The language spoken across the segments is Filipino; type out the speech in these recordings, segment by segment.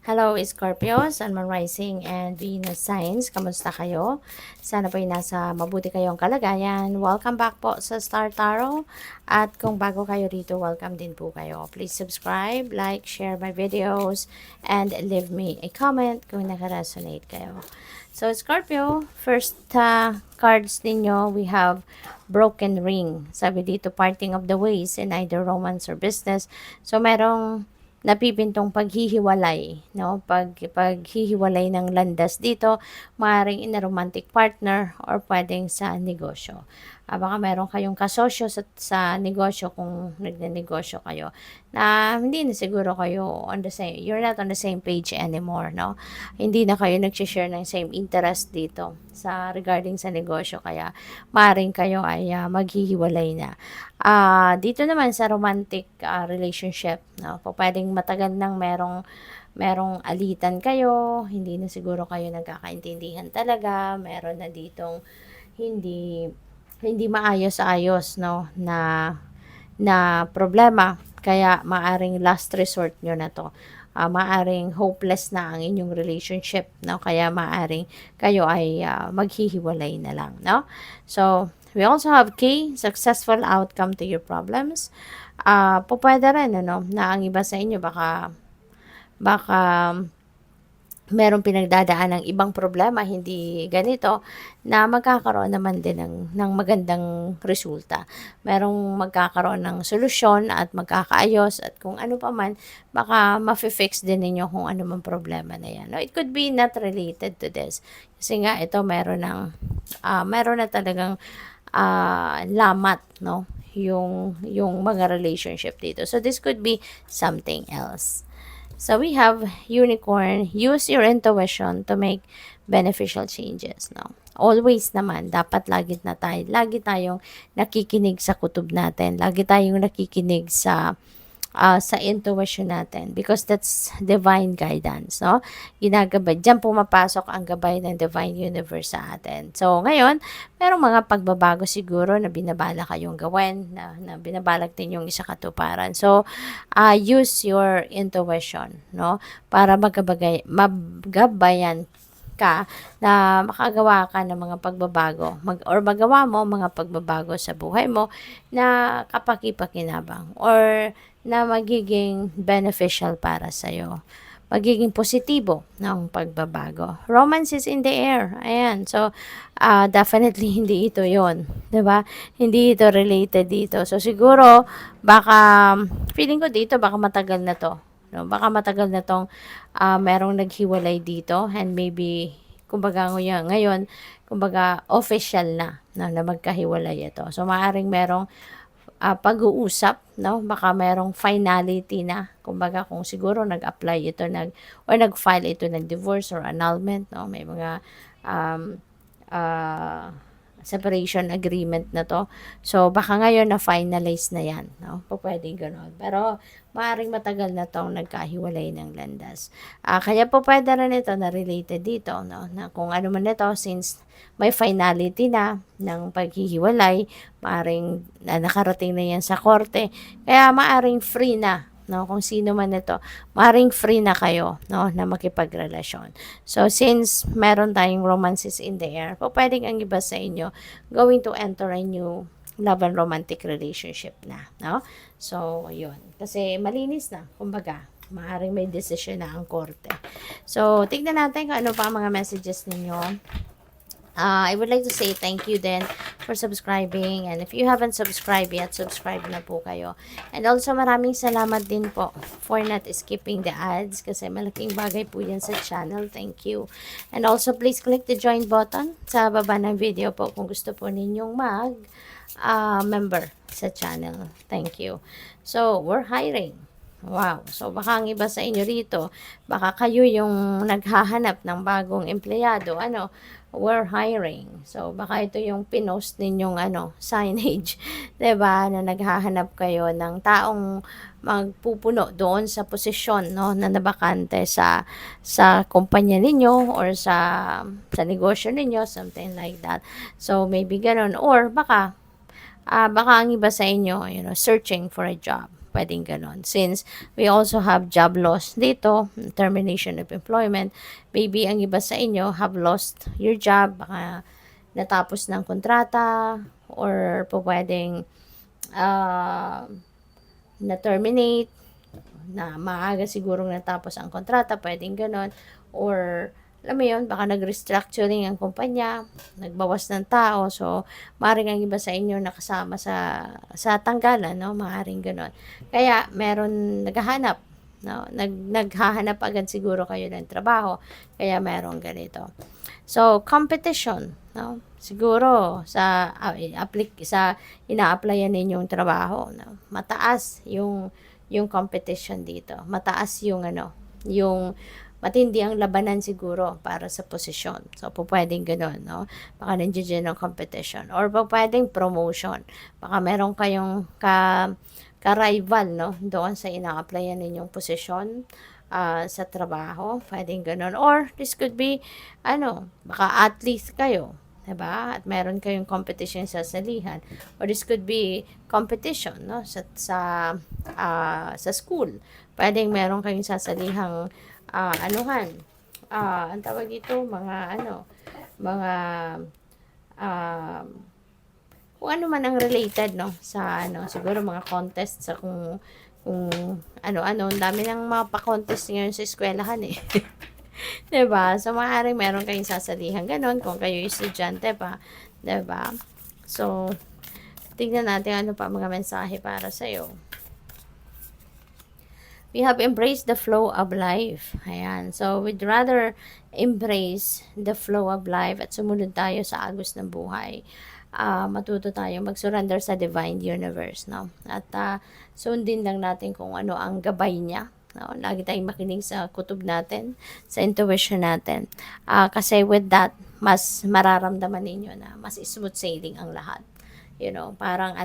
Hello, Scorpio, Sun, Moon Rising, and Venus Signs. Kamusta kayo? Sana po ay nasa mabuti kayong kalagayan. Welcome back po sa Star Tarot. At kung bago kayo rito, welcome din po kayo. Please subscribe, like, share my videos, and leave me a comment kung nakaresonate kayo. So, Scorpio, first cards ninyo, we have Broken Ring. Sabi dito, parting of the ways in either romance or business. So, merong napipintong paghihiwalay, no? Paghihiwalay ng landas dito, maaaring in a romantic partner or pwedeng sa negosyo. Baka meron kayong kasosyo sa negosyo kung nagnenegosyo kayo na hindi na siguro kayo on the same, you're not on the same page anymore, no? Hindi na kayo nag-share ng same interest dito sa regarding sa negosyo, kaya maaaring kayo ay maghihiwalay na. Dito naman sa romantic relationship, no? Pwedeng matagal nang merong alitan kayo, hindi na siguro kayo nagkakaintindihan talaga, meron na ditong hindi hindi maayos-ayos, no, na problema, kaya maaring last resort nyo na to. Maaring hopeless na ang inyong relationship, no, kaya maaring kayo ay maghihiwalay na lang, no. So we also have K, successful outcome to your problems. Pwede rin, ano, na ang iba sa inyo baka merong pinagdadaan ng ibang problema, hindi ganito, na magkakaroon naman din ng magandang resulta. Merong magkakaroon ng solusyon at magkakaayos, at kung ano pa man, baka ma-fix din ninyo kung ano man problema na yan. No, it could be not related to this. Kasi nga, ito meron na talagang lamat, no? Yung mga relationship dito. So, this could be something else. So we have Unicorn, use your intuition to make beneficial changes, no? Always naman, dapat lagi tayong nakikinig sa kutob natin, lagi tayong nakikinig sa intuition natin, because that's divine guidance, no? Ginagabay, diyan pumapasok ang gabay ng divine universe sa atin. So, ngayon, merong mga pagbabago siguro na binabala kayong gawin, na binabalak din yung isa katuparan. So, use your intuition, no? Para magabayan ka na makagawa ka ng mga pagbabago or magawa mo mga pagbabago sa buhay mo na kapaki-pakinabang or na magiging beneficial para sa'yo. Magiging positibo ng pagbabago. Romance is in the air. Ayan. So, definitely hindi ito yon, 'di ba? Hindi ito related dito. So, siguro, baka, feeling ko dito, baka matagal na to. No? Baka matagal na tong merong naghiwalay dito, and maybe, kumbaga ngayon, kumbaga official na magkahiwalay ito. So, maaaring merong pag-uusap, no? Baka merong finality na. Kumbaga, kung siguro nag-apply ito or nag-file ito ng divorce or annulment, no? May mga um, uh, separation agreement na to. So, baka ngayon na finalize na yan, no? Pwedeng gano'n. Pero, maaaring matagal na tong nagkahiwalay ng landas. Kaya pwede rin ito na related dito, no? Na kung ano man ito, since may finality na ng paghihiwalay, maaring nakarating na yan sa korte, kaya maaring free na, no, kung sino man ito, maaring free na kayo, no, na makipagrelasyon. So, since meron tayong romances in the air, pwedeng ang iba sa inyo going to enter a new love and romantic relationship na, no? So, yun. Kasi malinis na, kumbaga, maaring may decision na ang korte. So, tignan natin kung ano pa ang mga messages ninyo. I would like to say thank you then for subscribing, and if you haven't subscribed yet, subscribe na po kayo. And also, maraming salamat din po for not skipping the ads, kasi malaking bagay po yan sa channel. Thank you. And also, please click the join button sa baba ng video po kung gusto po ninyong member sa channel. Thank you. So, we're hiring. Wow. So, baka ang iba sa inyo rito, baka kayo yung naghahanap ng bagong empleyado. We're hiring. So, baka ito yung pinost ninyong signage, 'di ba? Na naghahanap kayo ng taong magpupuno doon sa posisyon, no, na nabakante sa kumpanya ninyo or sa negosyo ninyo, something like that. So, maybe ganun. Or baka ang iba sa inyo, searching for a job. pwedeng ganon. Since we also have job loss dito, termination of employment, maybe ang iba sa inyo have lost your job, baka natapos ng kontrata, or po pwedeng uh, na-terminate, na maaga siguro natapos ang kontrata, pwedeng ganon. Or, alam mo yun, baka nag-restructuring ang kumpanya, nagbawas ng tao, so, maaaring ang iba sa inyo nakasama sa tanggalan, no? Maaaring ganon. Kaya, meron naghahanap, no? Naghahanap agad siguro kayo ng trabaho, kaya meron ganito. So, competition, no? Siguro sa ina-applyan ninyong trabaho, no? Mataas yung competition dito. Mataas yung yung matindi ang labanan siguro para sa posisyon. So, pwedeng gano'n, no? Baka nandiyan ng competition. Or pwedeng promotion. Baka meron kayong ka-rival, no? Doon sa ina-applyan ninyong posisyon sa trabaho. Pwedeng gano'n. Or, this could be, baka athlete kayo. Diba? At meron kayong competition sa salihan. Or this could be competition, no? Sa school. Pwedeng meron kayong sasalihang ang tawag dito, mga kung ano man ang related, no? Sa siguro mga contest sa kung ano, ang dami ng mga pa-contest ngayon sa eskwelahan eh. 'Diba? So, maaaring meron kayong sasalihan ganon kung kayo estudyante pa. 'Diba? So, tignan natin ano pa mga mensahe para sa'yo. We have embraced the flow of life. Ayan. So, we'd rather embrace the flow of life at sumunod tayo sa agos ng buhay. Matuto tayo mag-surrender sa divine universe, no? At sundin lang natin kung ano ang gabay niya. No, lagi tayong makinig sa kutob natin, sa intuition natin. Kasi with that, mas mararamdaman ninyo na mas smooth sailing ang lahat. You know, parang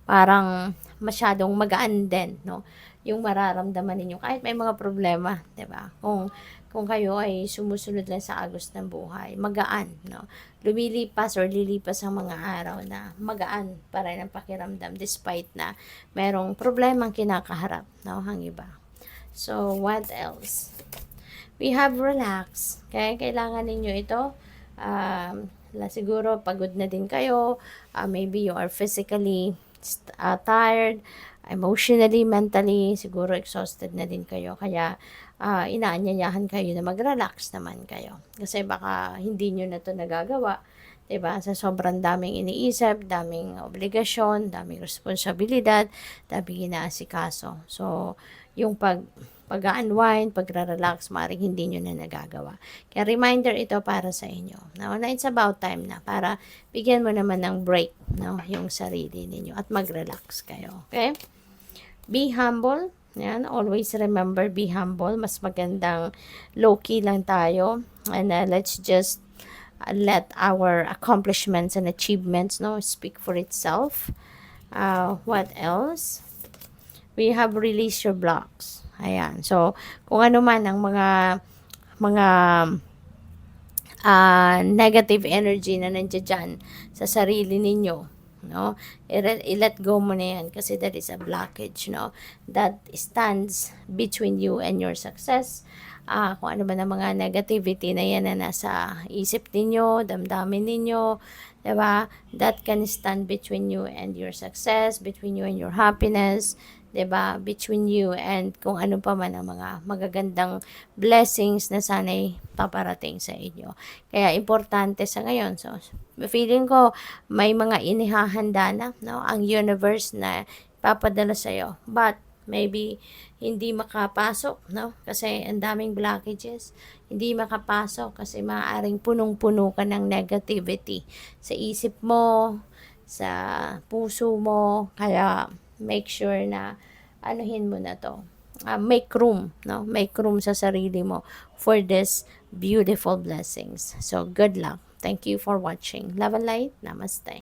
parang masyadong magaan din, no? Yung mararamdaman ninyo kahit may mga problema, 'di ba? Kung kayo ay sumusunod lang sa agos ng buhay, magaan, no? Lumilipas or lilipas ang mga araw na magaan pa rin ang pakiramdam despite na merong problemang kinakaharap, no? Ang iba. So, what else? We have relax. Okay? Kailangan ninyo ito. Siguro, pagod na din kayo. Maybe you are physically tired, emotionally, mentally, siguro exhausted na din kayo. Kaya, inaanyayahan kayo na mag-relax naman kayo. Kasi baka hindi nyo na ito nagagawa. Diba? Sa sobrang daming iniisip, daming obligasyon, daming responsibilidad, daming inaasikaso. So, yung pag-unwind, pag-relax, maaaring hindi nyo na nagagawa. Kaya reminder ito para sa inyo. No? Na it's about time na para bigyan mo naman ng break, no? Yung sarili ninyo at mag-relax kayo. Okay? Be humble. Yan, always remember, be humble. Mas magandang low-key lang tayo. And let's just let our accomplishments and achievements, no, speak for itself. What else? We have released your blocks. Ayan. So, kung ano man ang mga negative energy na nandiyan dyan sa sarili ninyo, no? I-let go mo na yan kasi that is a blockage, no? That stands between you and your success. Kung ano ba ng mga negativity na yan na nasa isip ninyo, damdamin ninyo, diba? That can stand between you and your success, between you and your happiness, diba? Between you and kung ano pa man ang mga magagandang blessings na sana'y paparating sa inyo. Kaya importante sa ngayon. So, feeling ko may mga inihahanda na, no? Ang universe na papadala sa'yo. But, maybe hindi makapasok, no? Kasi ang daming blockages. Hindi makapasok kasi maaaring punong-puno ka ng negativity sa isip mo, sa puso mo. Kaya make sure na anuhin mo na to. Make room, no? Make room sa sarili mo for this beautiful blessings. So, good luck. Thank you for watching. Love and light. Namaste.